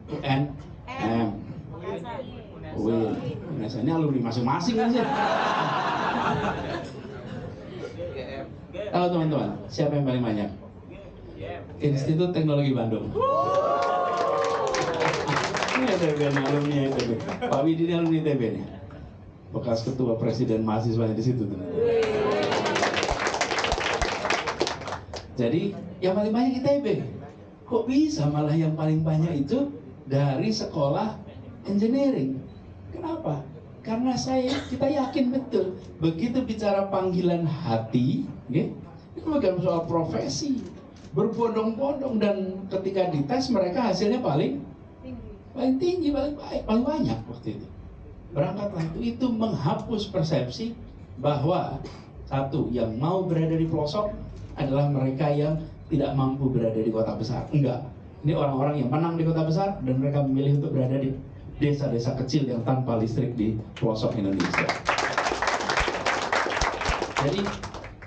UNM, UIN. Biasanya alumni masing-masing aja. Tahu teman-teman, siapa yang paling banyak? Institut Teknologi Bandung. Ini ITB, alumni ITB. Pak Widi ini alumni ITB nih. Bekas ketua presiden mahasiswanya di situ. Jadi yang paling banyak ITB. Kok bisa malah yang paling banyak itu dari sekolah engineering? Kenapa? Karena kita yakin betul begitu bicara panggilan hati, ya, itu bukan soal profesi, berbondong-bondong, dan ketika dites mereka hasilnya paling tinggi, paling baik, paling banyak waktu itu. Berangkatlah itu menghapus persepsi bahwa satu, yang mau berada di pelosok adalah mereka yang tidak mampu berada di kota besar. Enggak, ini orang-orang yang menang di kota besar dan mereka memilih untuk berada di desa-desa kecil yang tanpa listrik di pelosok Indonesia. Jadi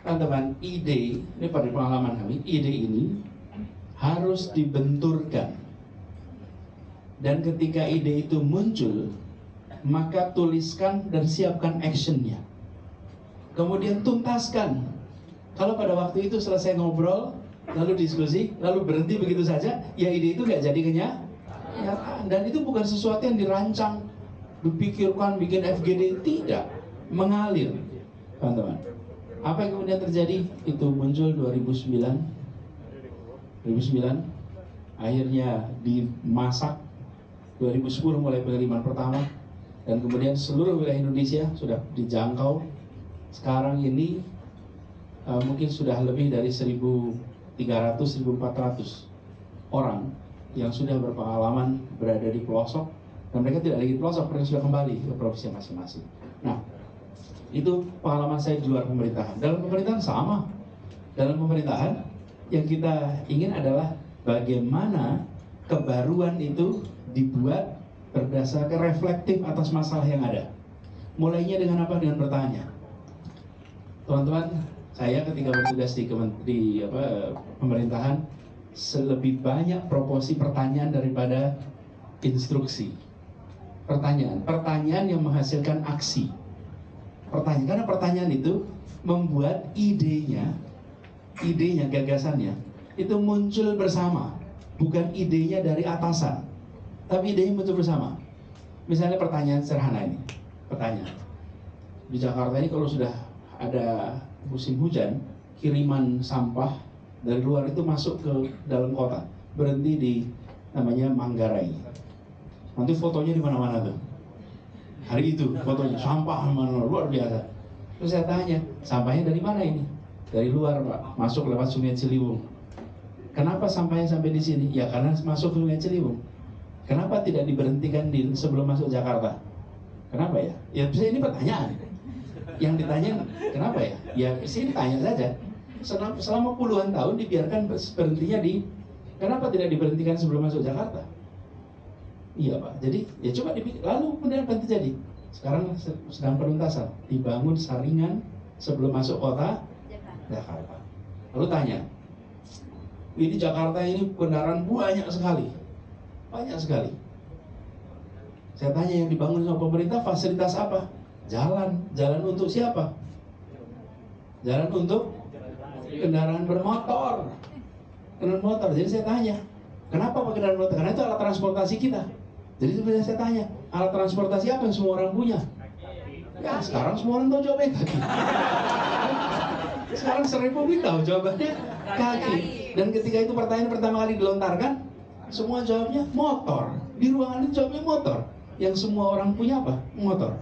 teman-teman, ide ini pada pengalaman kami, ide ini harus dibenturkan, dan ketika ide itu muncul maka tuliskan dan siapkan actionnya, kemudian tuntaskan. Kalau pada waktu itu selesai ngobrol lalu diskusi lalu berhenti begitu saja, ya ide itu nggak jadi kenyataan. Dan itu bukan sesuatu yang dirancang, dipikirkan, bikin FGD, tidak, mengalir, teman-teman. Apa yang kemudian terjadi? Itu muncul 2009, akhirnya dimasak 2010 mulai pengiriman pertama, dan kemudian seluruh wilayah Indonesia sudah dijangkau. Sekarang ini mungkin sudah lebih dari 1.300-1.400 orang yang sudah berpengalaman berada di pelosok, dan mereka tidak lagi di pelosok, mereka sudah kembali ke provinsi masing-masing. Nah, itu pengalaman saya di luar pemerintahan. Dalam pemerintahan sama. Dalam pemerintahan yang kita ingin adalah bagaimana kebaruan itu dibuat berdasarkan reflektif atas masalah yang ada. Mulainya dengan apa? Dengan bertanya. Teman-teman, saya ketika bertugas di pemerintahan, lebih banyak proporsi pertanyaan daripada instruksi. Pertanyaan yang menghasilkan aksi. Karena pertanyaan itu membuat idenya, gagasannya itu muncul bersama, bukan idenya dari atasan, tapi idenya muncul bersama. Misalnya pertanyaan sederhana ini, di Jakarta ini kalau sudah ada musim hujan, kiriman sampah dari luar itu masuk ke dalam kota, berhenti di namanya Manggarai. Nanti fotonya di mana-mana tuh. Hari itu fotonya sampah mana luar biasa. Terus saya tanya, sampahnya dari mana ini? Dari luar, Pak, masuk lewat Sungai Ciliwung. Kenapa sampahnya sampai di sini? Ya karena masuk Sungai Ciliwung. Kenapa tidak diberhentikan sebelum masuk Jakarta? Kenapa ya? Ya bisa, ini pertanyaan. Yang ditanya kenapa ya? Ya sini tanya saja. Selama puluhan tahun dibiarkan berhentinya kenapa tidak diberhentikan sebelum masuk Jakarta? Iya Pak, jadi ya coba dipikir, lalu kemudian apa yang terjadi? Sekarang sedang penuntasan, dibangun saringan sebelum masuk kota Jakarta. Lalu tanya, ini Jakarta ini kendaraan banyak sekali. Saya tanya, yang dibangun sama pemerintah fasilitas apa? Jalan untuk siapa? Jalan untuk kendaraan bermotor. Jadi saya tanya, kenapa pakai kendaraan bermotor? Karena itu alat transportasi kita. Jadi sebenarnya saya tanya, alat transportasi apa yang semua orang punya? Ya sekarang semua orang tahu jawabannya kaki. Sekarang serepublik tahu jawabannya kaki. Dan ketika itu pertanyaan pertama kali dilontarkan, semua jawabnya motor. Di ruangan itu jawabnya motor. Yang semua orang punya apa? Motor.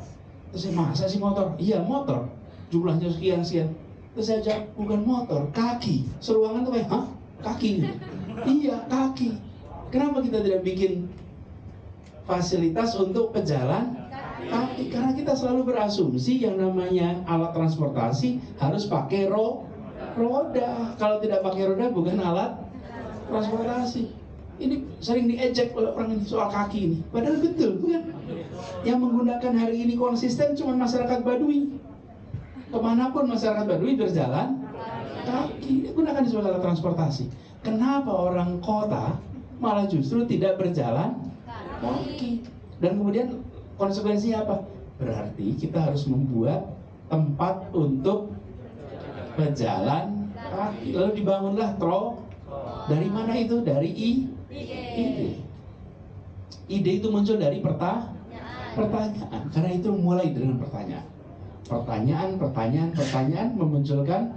Terus saya, masa sih motor? Iya motor. Jumlahnya sekian. Terus saya jawab, bukan motor, kaki. Seruangan tuh kayak, hah? Kaki? Iya, kaki. Kenapa kita tidak bikin fasilitas untuk pejalan kaki? Karena kita selalu berasumsi yang namanya alat transportasi harus pakai roda. Kalau tidak pakai roda bukan alat transportasi. Ini sering diejek oleh orang ini soal kaki ini. Padahal betul, bukan? Yang menggunakan hari ini konsisten cuma masyarakat Baduy. Kemanapun masyarakat Baduy berjalan kaki, gunakan sebagai alat transportasi. Kenapa orang kota malah justru tidak berjalan Monarki. Dan kemudian konsekuensinya apa? Berarti kita harus membuat tempat untuk pejalan kaki. Lalu dibangunlah dari mana itu? Dari ide. Ide itu muncul dari pertanyaan. Karena itu mulai dengan pertanyaan. Pertanyaan memunculkan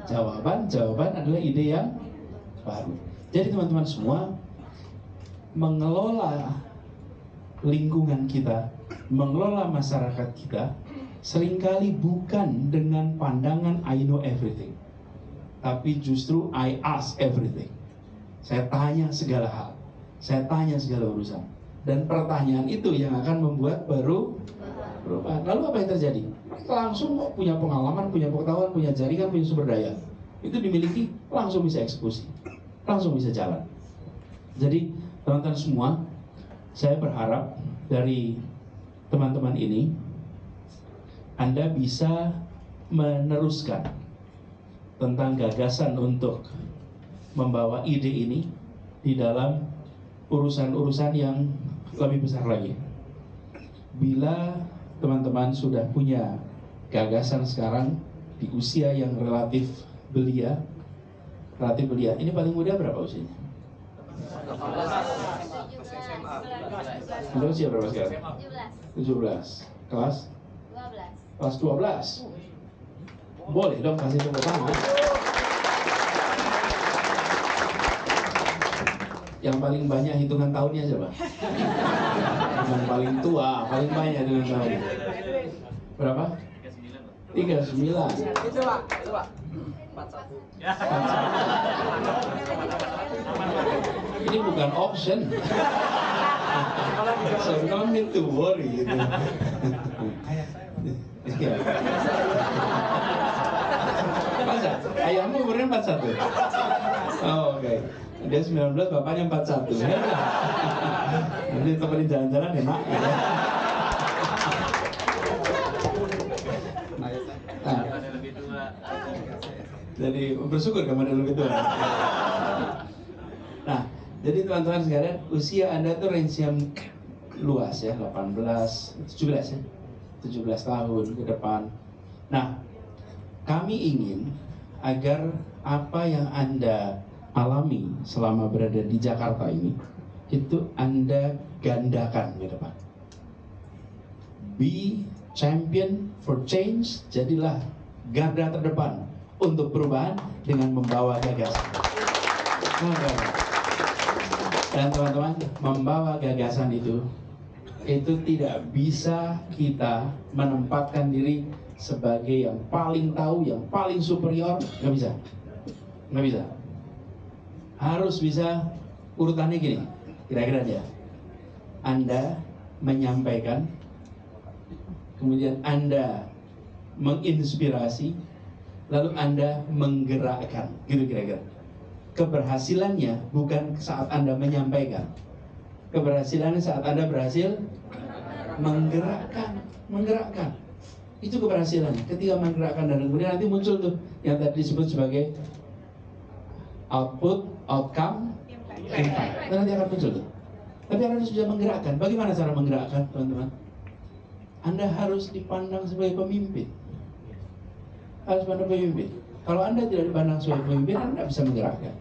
jawaban adalah ide yang baru. Jadi teman-teman semua, mengelola lingkungan kita, mengelola masyarakat kita, seringkali bukan dengan pandangan I know everything, tapi justru I ask everything. Saya tanya segala hal, saya tanya segala urusan, dan pertanyaan itu yang akan membuat perubahan. Lalu apa yang terjadi? Langsung kok punya pengalaman, punya pengetahuan, punya jaringan, punya sumber daya. Itu dimiliki, langsung bisa eksekusi, langsung bisa jalan. Jadi teman-teman semua, saya berharap dari teman-teman ini, Anda bisa meneruskan tentang gagasan untuk membawa ide ini di dalam urusan-urusan yang lebih besar lagi. Bila teman-teman sudah punya gagasan sekarang di usia yang relatif belia, ini paling muda berapa usianya? Anda usia berapa sekarang? 17. Kelas? 12. Kelas 12. Boleh dong kasih tepuk tangan. Yang paling banyak hitungan tahunnya siapa? Yang paling tua, paling banyak hitungan tahunnya. Berapa? 39. Itu Pak. 41. Ini bukan option. So don't need to worry gitu. Masa? Ayahmu umurnya 41? Oh, oke. Dia 19, bapaknya 41. Ya? Nanti temenin jalan-jalan ya, Mak. Nah, jadi bersyukur kamu ada lebih tua. Nah, jadi teman-teman sekalian, usia Anda tuh range yang luas ya, 18, 17 ya. 17 tahun ke depan. Nah, kami ingin agar apa yang Anda alami selama berada di Jakarta ini, itu Anda gandakan ke depan. Be champion for change, jadilah garda terdepan untuk perubahan dengan membawa gagasan. Dan teman-teman, membawa gagasan itu tidak bisa kita menempatkan diri sebagai yang paling tahu, yang paling superior, nggak bisa. Harus bisa urutannya gini, kira-kira aja. Anda menyampaikan, kemudian Anda menginspirasi, lalu Anda menggerakkan, gitu kira-kira. Keberhasilannya bukan saat Anda menyampaikan, keberhasilannya saat Anda berhasil menggerakkan. Itu keberhasilannya, ketika menggerakkan, dan kemudian nanti muncul tuh yang tadi disebut sebagai output, outcome, impact. Dan nanti akan muncul tuh. Tapi Anda harus bisa menggerakkan. Bagaimana cara menggerakkan, teman-teman? Anda harus dipandang sebagai pemimpin. Harus pandang pemimpin. Kalau Anda tidak dipandang sebagai pemimpin, Anda tidak bisa menggerakkan.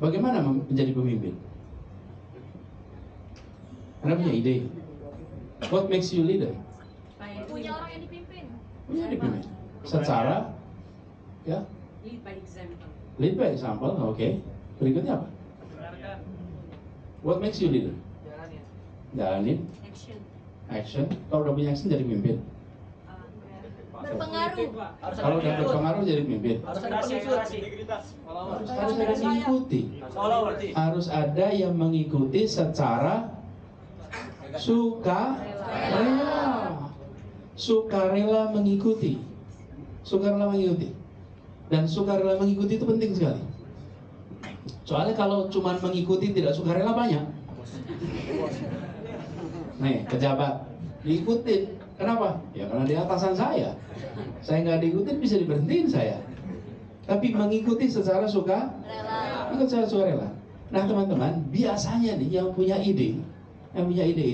Bagaimana menjadi pemimpin? Anda punya ide. What makes you leader? Punya orang yang dipimpin. Punya dipimpin. Secara, ya. Lead by example. Lead by example, oke. Berikutnya apa? What makes you leader? Jalanin. Action. Kalau udah punya action jadi pemimpin. Berpengaruh. Kalau udah berpengaruh jadi pemimpin. Harus ada pengikut. Harus ada yang mengikuti. Harus ada yang mengikuti secara sukarela mengikuti. Dan sukarela mengikuti itu penting sekali. Soalnya kalau cuma mengikuti tidak sukarela banyak. Nih, pejabat diikutin. Kenapa? Ya karena dia atasan saya. Saya nggak diikutin bisa diberhentiin saya. Tapi mengikuti secara sukarela. Nah teman-teman, biasanya nih yang punya ide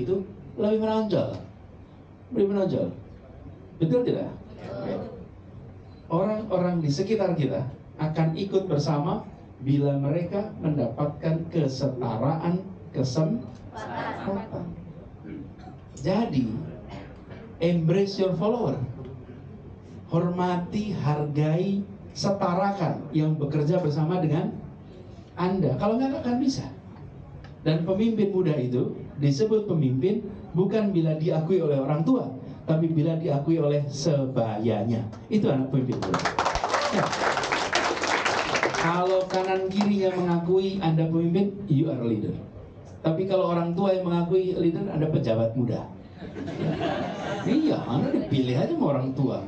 itu lebih menonjol. Betul tidak? Oke. Orang-orang di sekitar kita akan ikut bersama bila mereka mendapatkan kesetaraan kesempatan. Jadi, embrace your follower. Hormati, hargai, setarakan yang bekerja bersama dengan Anda. Kalau nggak akan bisa. Dan pemimpin muda itu disebut pemimpin bukan bila diakui oleh orang tua, tapi bila diakui oleh sebayanya. Itu anak pemimpin muda. Ya. Kalau kanan kirinya mengakui Anda pemimpin, you are a leader. Tapi kalau orang tua yang mengakui leader, Anda pejabat muda. Iya, Anda dipilih aja sama orang tua.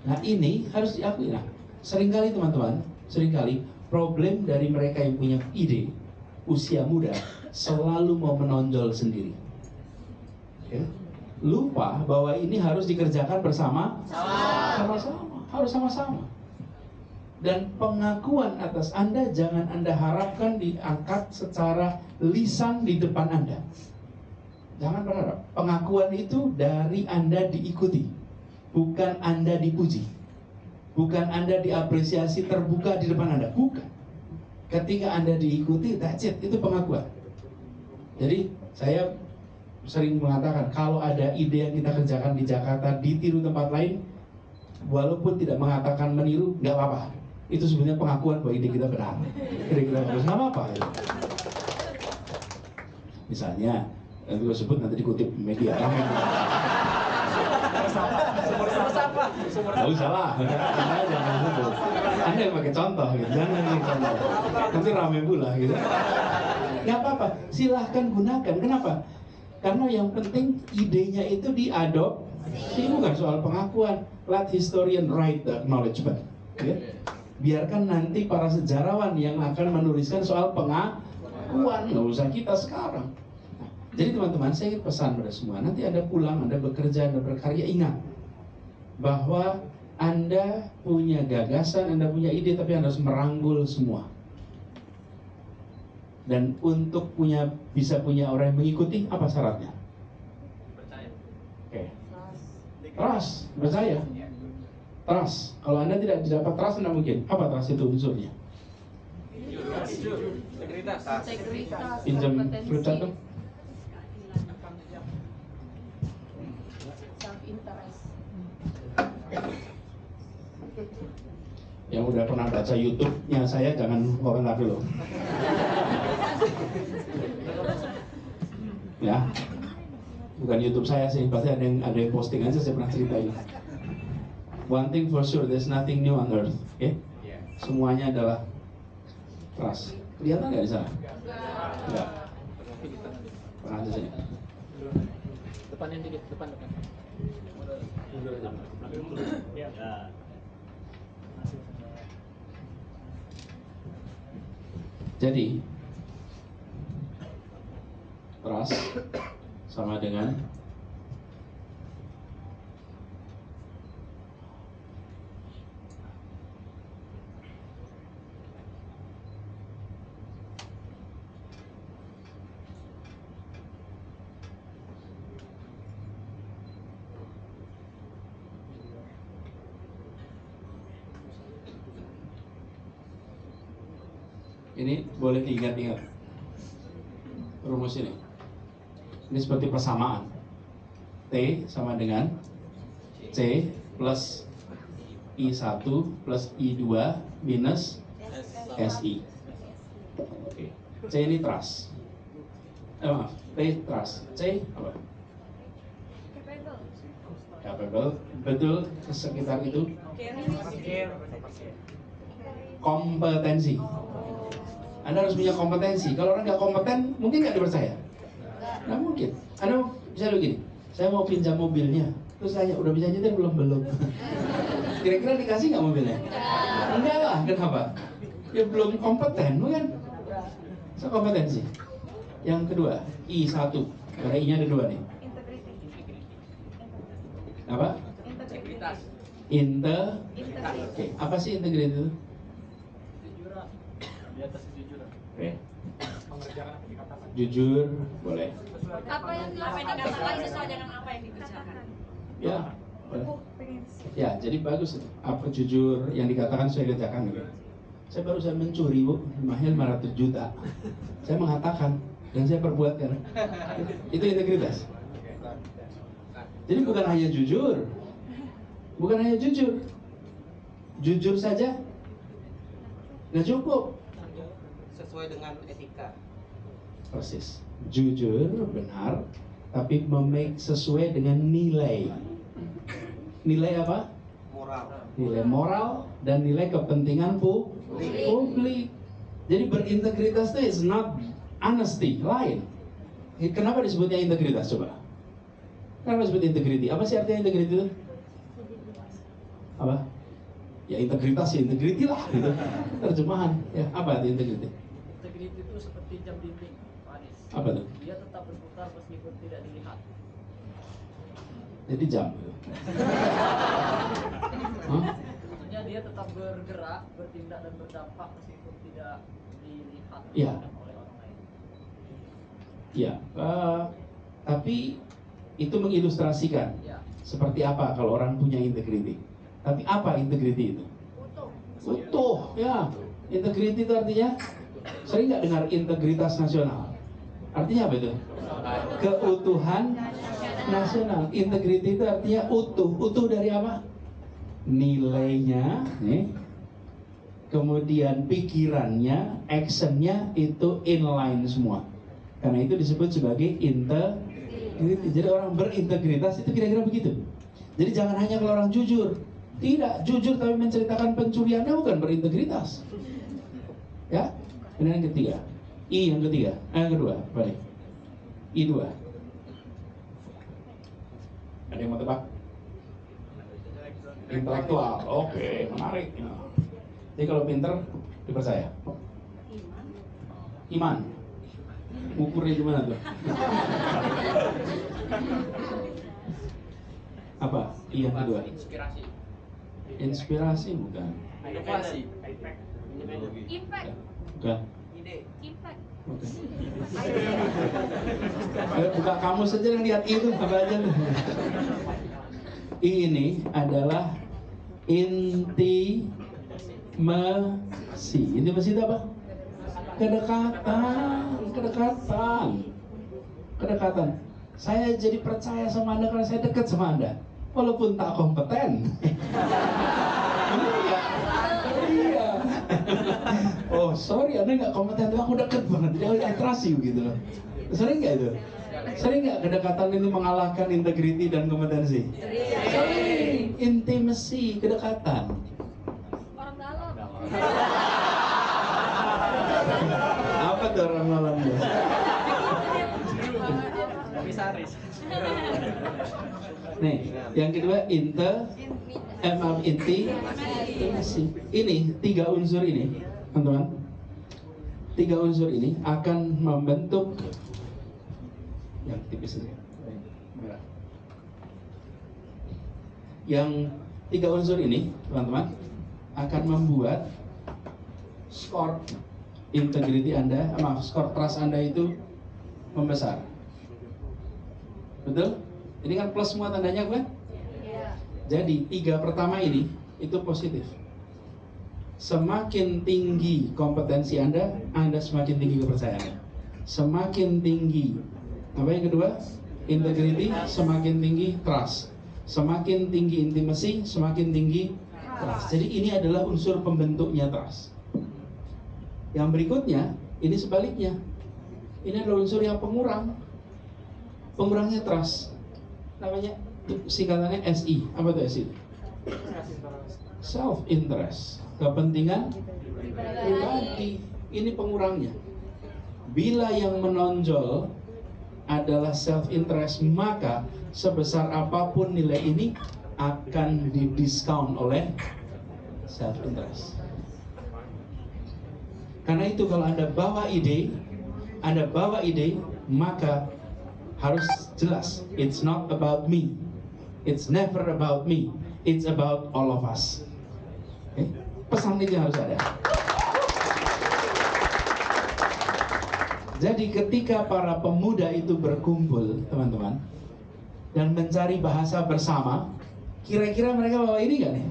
Nah ini harus diakui. Nah, seringkali teman-teman, problem dari mereka yang punya ide usia muda selalu mau menonjol sendiri. Okay? Lupa bahwa ini harus dikerjakan sama-sama, harus sama-sama. Dan pengakuan atas Anda jangan Anda harapkan diangkat secara lisan di depan Anda. Jangan berharap. Pengakuan itu dari Anda diikuti, bukan Anda dipuji, bukan Anda diapresiasi terbuka di depan Anda, bukan. Ketika Anda diikuti, that's it, itu pengakuan. Jadi saya sering mengatakan kalau ada ide yang kita kerjakan di Jakarta ditiru tempat lain, walaupun tidak mengatakan meniru, nggak apa-apa. Itu sebenarnya pengakuan bahwa ide kita benar, ide kita bagus, nggak apa-apa. Ya. Misalnya, yang gue sebut nanti dikutip media ramai. Gak usah lah, Anda jangan sebut. Anda yang pakai contoh gitu, jangan yang contoh. Nanti rame pula gitu. Gak apa-apa, silahkan gunakan. Kenapa? Karena yang penting idenya itu diadopsi, bukan soal pengakuan. Let historian write the acknowledgement. Ya? Biarkan nanti para sejarawan yang akan menuliskan soal pengakuan, nggak usah kita sekarang. Jadi teman-teman, saya ingin pesan pada semua, nanti Anda pulang, Anda bekerja, Anda berkarya, ingat bahwa Anda punya gagasan, Anda punya ide, tapi Anda harus merangkul semua. Dan untuk bisa punya orang yang mengikuti, apa syaratnya? Percaya. Oke. Trust, percaya. Trust. Kalau Anda tidak dapat trust, Anda mungkin. Apa trust itu unsurnya? Integritas. Pinjam flipchart dong. Yang udah pernah baca YouTube-nya saya jangan komentar dulu. Ya, bukan YouTube saya sih, pasti ada yang posting aja, saya pernah ceritain. One thing for sure, there's nothing new on earth, oke? Okay? Semuanya adalah trust. Kelihatan nggak di sana? Enggak. Pernah aja sini. Depanin dikit, depan. Ya. Jadi trust sama dengan ini boleh diingat-ingat rumus ini. Ini seperti persamaan. T sama dengan C plus I1 plus I2 minus SI. Oke. C ini trust. Maaf, T trust. C apa? Capable. Betul, sekitar itu. Kompetensi. Anda harus punya kompetensi. Kalau orang nggak kompeten, mungkin nggak dipercaya. Nggak mungkin. Anda bisa begini, saya mau pinjam mobilnya, terus tanya, udah bisa nyetir belum? Kira-kira dikasih nggak mobilnya? Enggak lah, kenapa? Ya belum kompeten, bukan? So kompetensi. Yang kedua, I1. Karena I-nya ada 2 nih. Apa? Integritas. Oke. Apa sih integritas itu? Di atas kejujuran. Oke. jujur, boleh. Apa yang dikatakan sesuai dengan apa yang dikerjakan? Ya, boleh. Ya, jadi bagus. Apa jujur yang dikatakan saya kerjakan gitu. Saya barusan mencuri, Bu, mahal 500 juta. Saya mengatakan dan saya perbuatkan. Itu integritas. Jadi bukan hanya jujur. Bukan hanya jujur. Jujur saja nggak cukup. Sesuai dengan etika. Persis. Jujur, benar, tapi memake sesuai dengan nilai. Nilai apa? Moral. Nilai moral dan nilai kepentingan publik. Jadi berintegritas itu is not honesty, lain. Kenapa disebutnya integritas coba? Kenapa disebut integrity? Apa sih artinya integrity itu? Apa? Ya integritas ya integrity lah gitu. Terjemahan. Ya, apa itu integrity? Integriti itu seperti jam dinding, Pak Anies. Apa tuh? Dia tetap berputar meskipun tidak dilihat. Jadi jam. Hah? Maksudnya dia tetap bergerak, bertindak dan berdampak meskipun tidak dilihat Iya. oleh orang lain. Ya, tapi itu mengilustrasikan Ya. seperti apa kalau orang punya integrity. Tapi apa integrity itu? Utuh, ya. Integrity itu artinya, sering nggak dengar integritas nasional? Artinya apa itu? Keutuhan nasional. Integrity itu artinya utuh. Utuh dari apa? Nilainya, nih. Kemudian pikirannya, actionnya itu inline semua. Karena itu disebut sebagai integrity. Jadi orang berintegritas itu kira-kira begitu. Jadi jangan hanya kalau orang jujur. Tidak, jujur tapi menceritakan pencuriannya bukan berintegritas. Ya, ini yang ketiga. I yang ketiga, yang kedua, balik. I2. Ada yang mau tebak? Intelektual, oke, menarik. Jadi kalau pinter, dipercaya. Iman. Ukurnya gimana tuh? Apa? I yang kedua. Inspirasi. Inspirasi bukan. Inovasi. Impact. Bukan. Ide. Impact. Bukan. Buka kamu saja yang lihat itu apa aja tuh. Ini adalah intimasi. Intimasi itu apa? Kedekatan. Saya jadi percaya sama Anda karena saya dekat sama Anda, walaupun tak kompeten. Iya. Oh sorry, Anda nggak kompeten, aku dekat banget, jadi I trust you gitu loh. Sering nggak itu? Sering nggak kedekatan itu mengalahkan integriti dan kompetensi? Sering. Intimacy, kedekatan. Orang dalam. Apa tuh orang malam? Komisaris. Nih, yang kedua intimasi. Ini tiga unsur ini, teman-teman. Tiga unsur ini akan membentuk yang tipis ini. Merah. Yang tiga unsur ini, teman-teman, akan membuat skor integrity Anda, skor trust Anda itu membesar. Betul? Ini kan plus semua tandanya kan? Jadi tiga pertama ini itu positif. Semakin tinggi kompetensi Anda semakin tinggi kepercayaan. Semakin tinggi apa yang kedua? Integrity, semakin tinggi trust. Semakin tinggi intimacy, semakin tinggi trust. Jadi ini adalah unsur pembentuknya trust. Yang berikutnya, ini sebaliknya. Ini adalah unsur yang pengurang. Pengurangnya trust. Namanya singkatannya SI. Apa itu SI? Self interest. Kepentingan pribadi. Ini pengurangnya. Bila yang menonjol adalah self interest, maka sebesar apapun nilai ini akan didiskon oleh self interest. Karena itu kalau Anda bawa ide, maka harus jelas, it's not about me, it's never about me, it's about all of us. Okay? Pesan itu harus ada. Jadi ketika para pemuda itu berkumpul, teman-teman, dan mencari bahasa bersama, kira-kira mereka bawa ini nggak nih?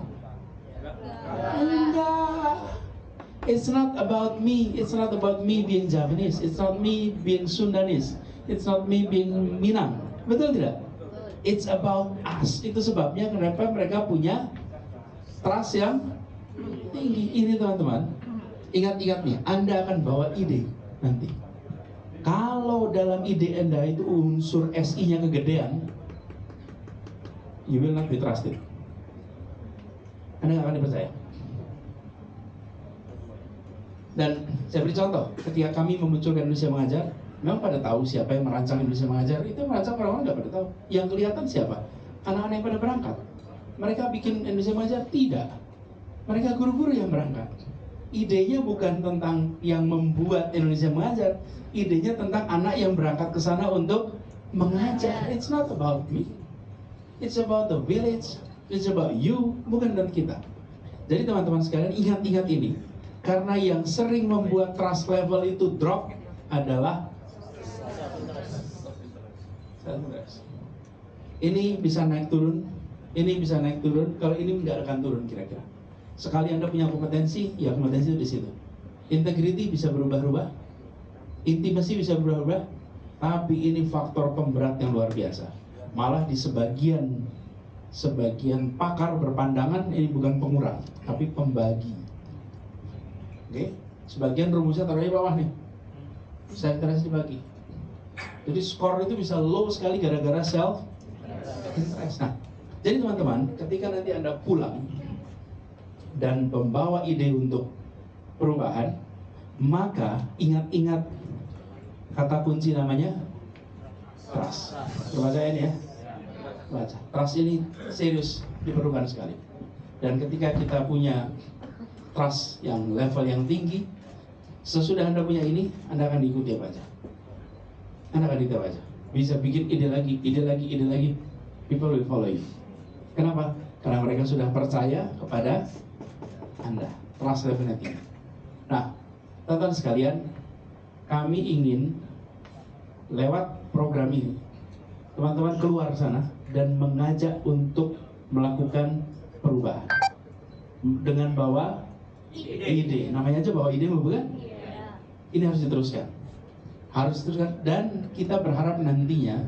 Enggak. It's not about me. It's not about me being Javanese. It's not me being Sundanese. It's not me being Minang. Betul tidak? It's about us. Itu sebabnya kenapa mereka punya trust yang tinggi. Ini teman-teman, ingat-ingat nih, Anda akan bawa ide nanti. Kalau dalam ide Anda itu unsur SI-nya kegedean, you will not be trusted. Anda nggak akan dipercaya. Dan saya beri contoh, ketika kami memunculkan Indonesia Mengajar, memang pada tahu siapa yang merancang Indonesia Mengajar. Itu merancang orang-orang nggak pada tahu. Yang kelihatan siapa? Anak-anak yang pada berangkat. Mereka bikin Indonesia Mengajar? Tidak. Mereka guru-guru yang berangkat. Idenya bukan tentang yang membuat Indonesia Mengajar. Idenya tentang anak yang berangkat ke sana untuk mengajar. It's not about me. It's about the village. It's about you, bukan dan kita. Jadi teman-teman sekalian, ingat-ingat ini. Karena yang sering membuat trust level itu drop adalah self-interest. Ini bisa naik turun, ini bisa naik turun. Kalau ini nggak akan turun kira-kira. Sekali Anda punya kompetensi, ya kompetensi itu di situ. Integrity bisa berubah-ubah, intimasi bisa berubah-ubah, tapi ini faktor pemberat yang luar biasa. Malah di sebagian pakar berpandangan ini bukan pengurang, tapi pembagi. Oke, sebagian rumusnya taruh di bawah nih. Saya interest dibagi. Jadi skor itu bisa low sekali gara-gara self interest. Nah, jadi teman-teman, ketika nanti Anda pulang dan membawa ide untuk perubahan, maka ingat-ingat kata kunci namanya trust. Baca ini ya. Baca. Trust ini serius diperlukan sekali. Dan ketika kita punya trust yang level yang tinggi, sesudah Anda punya ini, Anda akan diikuti apa aja. Anda akan diikuti apa aja. Bisa bikin ide lagi, ide lagi, ide lagi. People will follow you. Kenapa? Karena mereka sudah percaya kepada Anda. Trust levelnya tinggi. Nah, teman-teman sekalian, kami ingin lewat program ini, teman-teman keluar sana dan mengajak untuk melakukan perubahan dengan bawa ide. Namanya aja bawa ide, bukan? Ini harus diteruskan. Harus diteruskan, dan kita berharap nantinya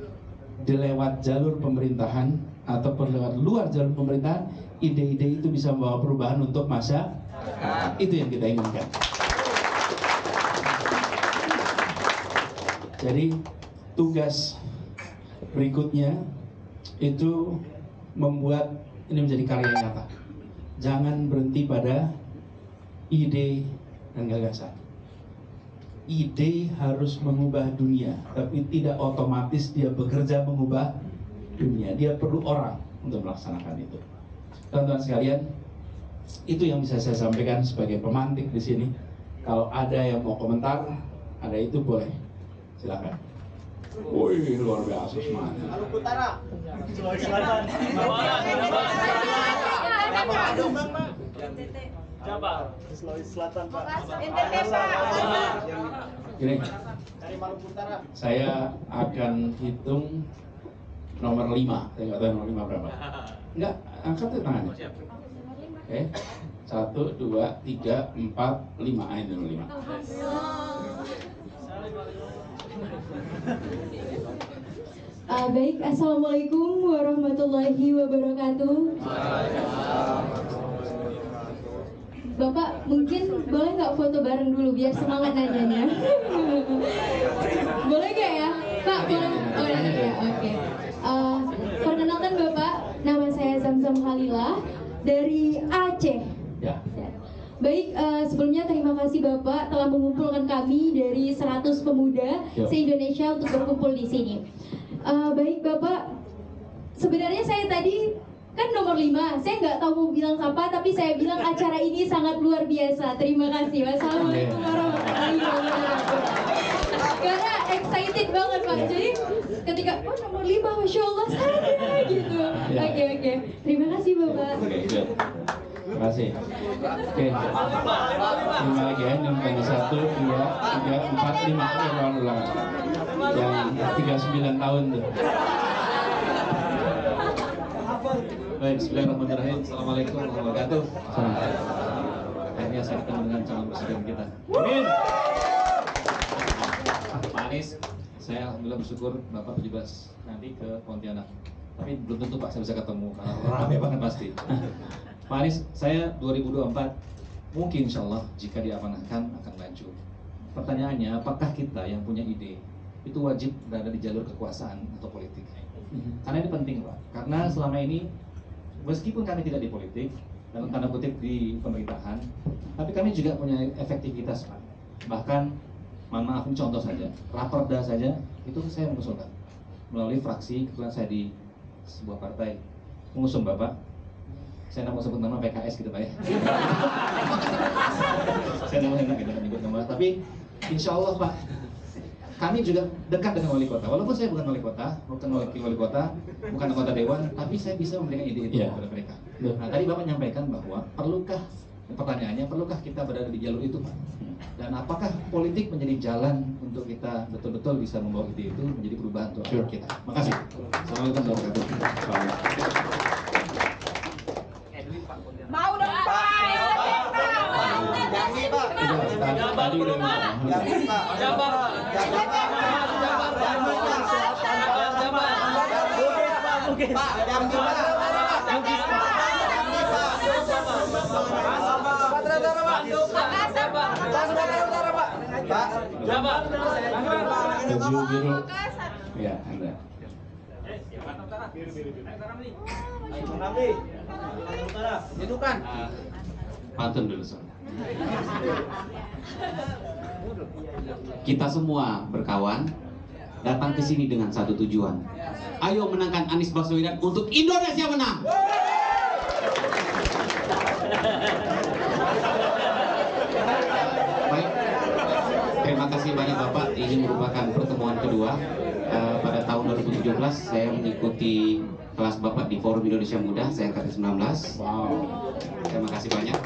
di lewat jalur pemerintahan ataupun lewat luar jalur pemerintahan, ide-ide itu bisa membawa perubahan untuk masa. Itu yang kita inginkan. Jadi tugas berikutnya itu membuat ini menjadi karya nyata. Jangan berhenti pada ide dan gagasan. Ide harus mengubah dunia, tapi tidak otomatis dia bekerja mengubah dunia. Dia perlu orang untuk melaksanakan itu. Teman-teman sekalian, itu yang bisa saya sampaikan sebagai pemantik di sini. Kalau ada yang mau komentar, ada itu boleh, silakan. Wih, luar biasa semuanya. Maluku Utara. Sulawesi Selatan. Jabar. Sulawesi Selatan, Pak. Gini, Dari Maluku Utara. saya akan hitung nomor 5. Saya nggak tahu nomor 5 berapa. Enggak, angkat tuh tangannya. Oke, 1, 2, 3, 4, 5. Ini nomor 5. Baik, assalamualaikum warahmatullahi wabarakatuh. Bapak, mungkin boleh nggak foto bareng dulu biar semangat nanyanya? Boleh nggak ya? Pak, boleh? Oh, ya, oke. Perkenalkan Bapak, nama saya Zamzam Khalilah dari Aceh. Ya. Baik, sebelumnya terima kasih Bapak telah mengumpulkan kami dari 100 pemuda se-Indonesia untuk berkumpul di sini. Baik Bapak, sebenarnya saya tadi kan nomor 5, saya nggak tahu mau bilang apa, tapi saya bilang acara ini sangat luar biasa. Terima kasih. Wassalamualaikum warahmatullahi wabarakatuh. Karena excited banget Pak, jadi ketika nomor 5, Masya Allah saya gitu. Oke. Terima kasih Bapak. Oke, good. Terima kasih. Oke. 5 lagi ya, ini bukan 1, 2, 3, 4, 5. Ulang. Yang 39 tahun tuh. Baik, bismillahirrahmanirrahim. Assalamualaikum warahmatullahi wabarakatuh. Akhirnya saya ketemu dengan calon presiden kita. Amin. Pak Anies, saya alhamdulillah bersyukur Bapak 17 nanti ke Pontianak. Tapi belum tentu Pak saya bisa ketemu karena ramai banget pasti. Pak Anies, saya 2024 mungkin insya Allah jika diamanahkan akan maju. Pertanyaannya, apakah kita yang punya ide itu wajib berada di jalur kekuasaan atau politik? Karena ini penting Pak, karena selama ini meskipun kami tidak di politik dalam tanda kutip di pemerintahan, tapi kami juga punya efektivitas Pak. Bahkan, mohon maaf ini contoh saja, Raperda saja itu saya mengusulkan melalui fraksi, kebetulan saya di sebuah partai mengusung Bapak. Saya tidak mau sebut nama PKS gitu Pak ya. Saya tidak mau enak gitu menyebut nama, tapi insya Allah Pak, kami juga dekat dengan wali kota. Walaupun saya bukan wali kota, bukan wali kota, bukan anggota dewan, tapi saya bisa memberikan ide itu kepada mereka. Nah, tadi Bapak menyampaikan bahwa pertanyaannya, perlukah kita berada di jalur itu, Pak? Dan apakah politik menjadi jalan untuk kita betul-betul bisa membawa ide itu menjadi perubahan untuk rakyat kita? Makasih. Assalamualaikum warahmatullahi wabarakatuh. Mau dong Pak. Jangan Pak. Tadi udah Jangan Pak. Jabar. Pak, jangan baju biru. Ya, Anda. Itu kan. Pantun dulu soalnya. Kita semua berkawan datang ke sini dengan satu tujuan. Ayo menangkan Anies Baswedan untuk Indonesia menang. Baik, terima kasih banyak Bapak. Ini merupakan pertemuan kedua. Pada tahun 2017 saya mengikuti kelas Bapak di Forum Indonesia Muda, saya angkatan 19. Wow. Terima kasih banyak.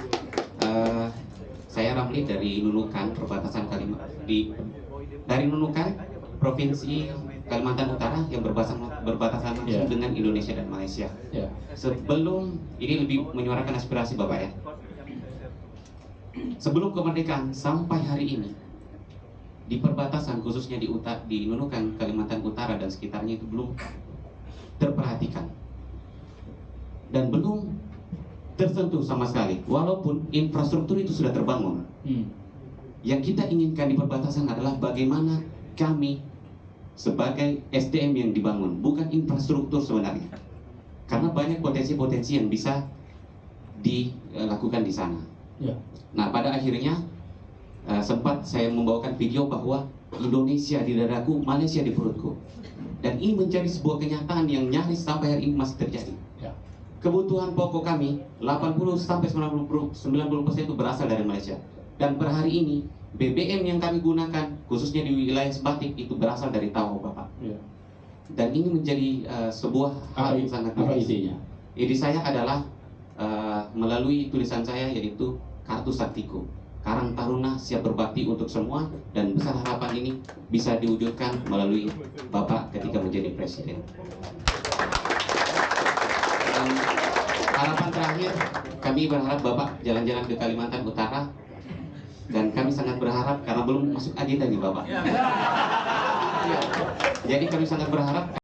Saya Ramli dari Nunukan, perbatasan dari Nunukan, Provinsi Kalimantan Utara yang berbatasan langsung dengan Indonesia dan Malaysia. Sebelum ini lebih menyuarakan aspirasi Bapak ya. Sebelum kemerdekaan sampai hari ini di perbatasan khususnya di Nunukan, Kalimantan Utara dan sekitarnya itu belum terperhatikan dan belum tersentuh sama sekali, walaupun infrastruktur itu sudah terbangun. Yang kita inginkan di perbatasan adalah bagaimana kami sebagai SDM yang dibangun, bukan infrastruktur sebenarnya. Karena banyak potensi-potensi yang bisa dilakukan di sana. Nah, pada akhirnya sempat saya membawakan video bahwa Indonesia di dadaku, Malaysia di perutku. Dan ini menjadi sebuah kenyataan yang nyaris sampai hari ini masih terjadi. Kebutuhan pokok kami 80-90% itu berasal dari Malaysia. Dan per hari ini BBM yang kami gunakan khususnya di wilayah Sebatik itu berasal dari Tawau Bapak. Dan ini menjadi sebuah hal yang sangat apa idenya? Ide saya adalah melalui tulisan saya yaitu Kartu Saktiku. Karang Taruna siap berbakti untuk semua, dan besar harapan ini bisa diwujudkan melalui Bapak ketika menjadi presiden. Dan harapan terakhir, kami berharap Bapak jalan-jalan ke Kalimantan Utara, dan kami sangat berharap karena belum masuk agenda nih Bapak. Jadi kami sangat berharap